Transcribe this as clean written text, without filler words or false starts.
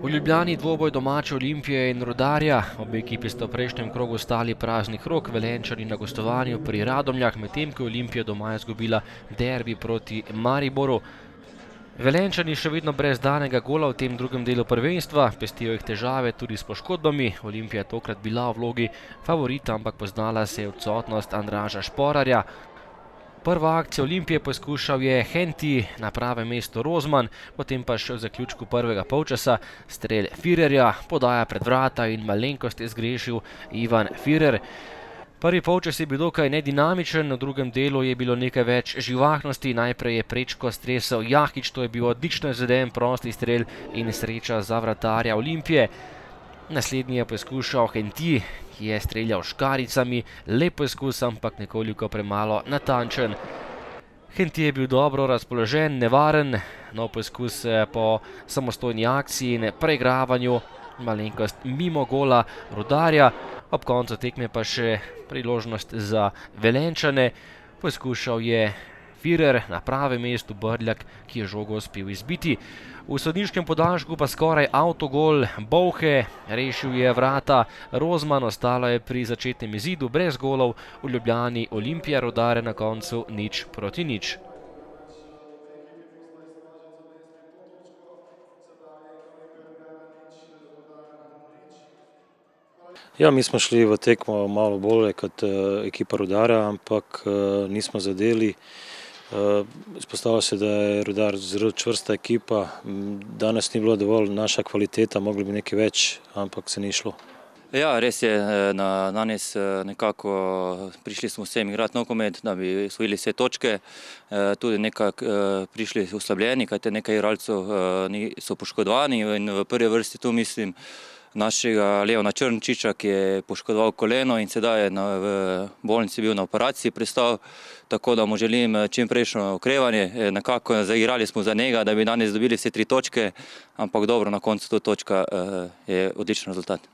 V Ljubljani dvoboj domače Olimpije in Rudarja. Obe ekipi sta v prejšnjem krogu stali praznih rok, Velenjčani na gostovanju pri Radomljah, medtem ko je Olimpija doma izgubila derbi proti Mariboru. Velenjčani še vedno brez danega gola v tem drugem delu prvenstva, pestijo jih težave tudi s poškodbami. Olimpija je tokrat bila v vlogi favorita, ampak poznala se je odsotnost Andraža Šporarja. Prva akcija Olimpije poskušal je Henti, na pravem mestu Rozman, potem pa še v zaključku prvega polčasa strel Firerja, podaja pred vrata in malenkost je zgrešil Ivan Firer. Prvi polčas je bil dokaj nedinamičen, v drugem delu je bilo nekaj več živahnosti, najprej je prečko stresel Jakič, to je bil odlično izveden prosti strel in sreča za vratarja Olimpije. Naslednji je poskušal Henti, ki je streljal škaricami, lep poskus, ampak nekoliko premalo natančen. Henti je bil dobro razpoložen, nevaren, nov poskus po samostojni akciji in preigravanju, malenkost mimo gola Rudarja, ob koncu tekme pa še priložnost za Velenjčane. Poskušal je Firer, na pravem mestu Brljak, ki je žogo uspel izbiti. V sodniškem podaljšku pa skoraj avtogol Bolhe, rešil je vrata Rozman, ostalo je pri začetnem izidu brez golov. V Ljubljani Olimpija, Rudar na koncu 0:0. Ja, mi smo šli v tekmo malo bolje kot ekipa Rudarja, ampak nismo zadeli. Izpostavlja se, da je Rudar zelo čvrsta ekipa. Danes ni bilo dovolj naša kvaliteta, mogli bi nekaj več, ampak se ni šlo. Ja, res je, danes nekako prišli smo vsem igrati nogomet, da bi osvojili vse točke. Tudi nekako prišli oslabljeni, kajti nekaj igralcev so poškodovani in v prvi vrsti tu mislim našega Leona Črnčiča, ki je poškodoval koleno in sedaj je v bolnici bil na operaciji pristal, tako da mu želim čimprejšnje okrevanje. Nekako zaigrali smo za njega, da bi danes dobili vse 3 točke, ampak dobro, na koncu to točka je odličen rezultat.